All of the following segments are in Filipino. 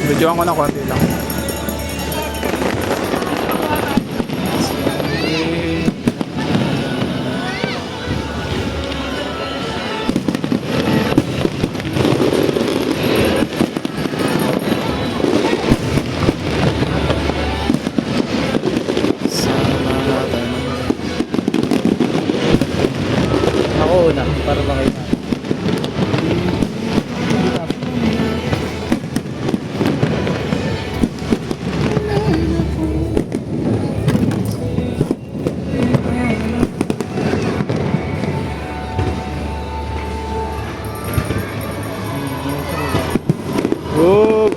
Videoan ko na konti lang. Ako una, para makita. Whoop!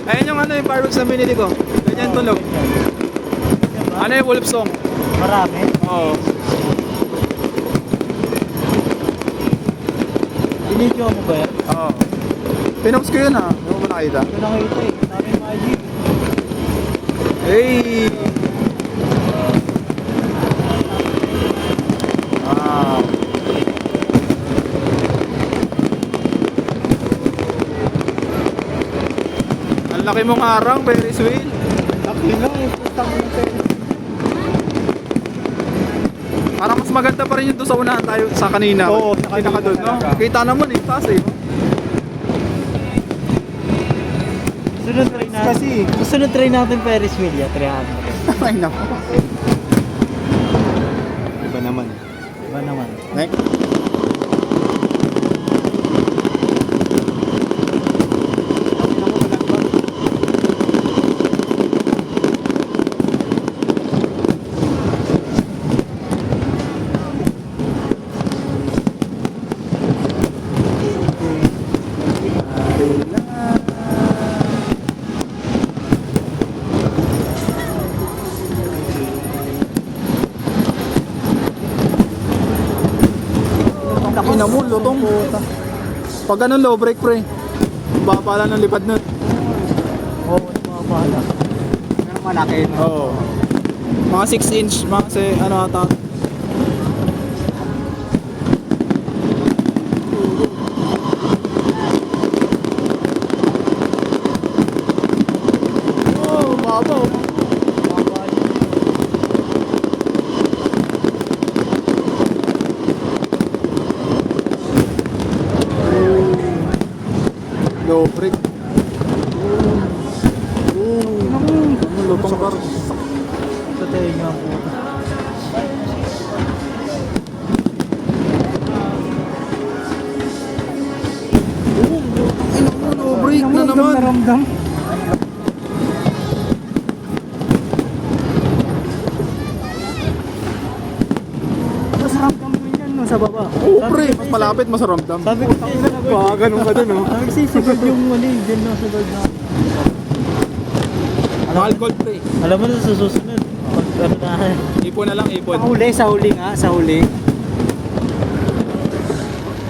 Ayan yung ano yung fireworks na binili ko. Ganyan tunog. Ano yung wolf song? Marami. Oo. Binidyo mo ba yan? Oo. Pinox ko yun ha. Hindi mo ba nakita? Ito nakita eh. Sabi yung magic. Hey! Wow! Ang laki mong harang, Ferris wheel. Laki lang eh. Putang ina tayo. Parang mas maganda pa rin yung doon sa unahan tayo sa kanina. Oo, sa kanina Pinaka doon, no? talaga. Kita naman eh, taas eh. Sunod try natin. Kasi, Sunod try natin Ferris wheel ya. 300. ay naku. Iba naman. Iba naman. Next. Ina mo, lutong. Pag ganun low brake pre. Baba lang ng lipad nun. Oo, mga bala. Pero malaki. Oo. Mga 6 inch, mga kasi ano ata. Oh, baba. Low brake. Lutong bar. Sa tenga po. Ina mo, low brake na naman. Naramdam. Mas ramdam mo yan no, sa baba. Oo pre, mas malapit, mas ramdam. Sabi ko sa'yo na Baka ganun ka dun oh. nagsisigod yung ano yun, dyan na sagod na. Mahal gold pre. Alam mo na sa susunod. Pag ano na. Ipon na lang, ipon. Sa huli nga, sa huli.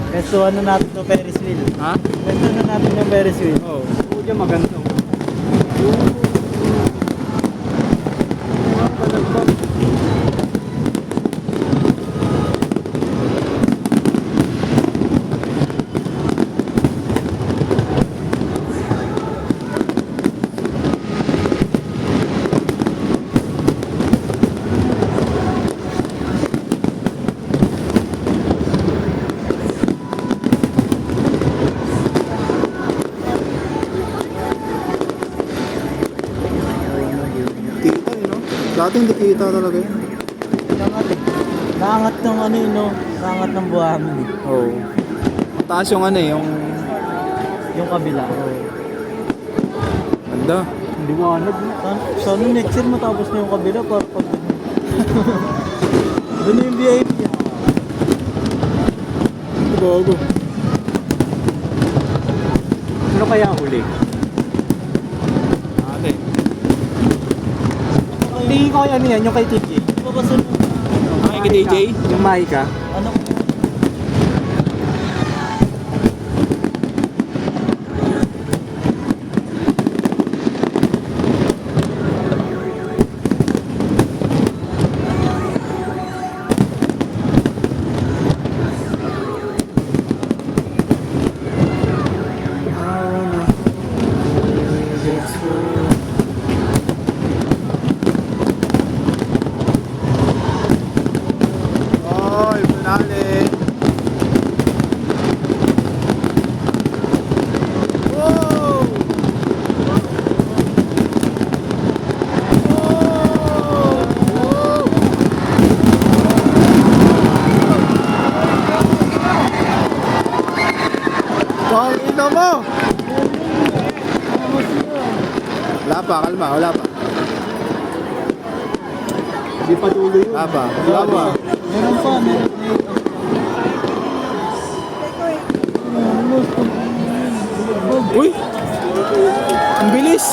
Gusto ano natin to Ferris wheel. Ha? Gusto na natin yung Ferris wheel. Oo. Oo, dyan maganda. Kita eh no? Dati hindi kita talaga yun. Naangat eh. Naangat ng ano yun, no? Naangat ng buhangin eh. Oo. Mataas yung ano eh, yung Yung kabila. ganda. Hindi mo ano. Sana next year matapos na yung kabila para pag... Doon na yung VIP niya. Bago. Ano kaya huli? Ate. Tingin ko kay ano yan, yung kay TJ. Papasun mo. Ay, kay DJ? Yung Mahika. Ano? ba? Wala pa. Hindi pa tuloy yun. Wala pa. Wala pa. Meron pa, meron. Uy! Ang bilis!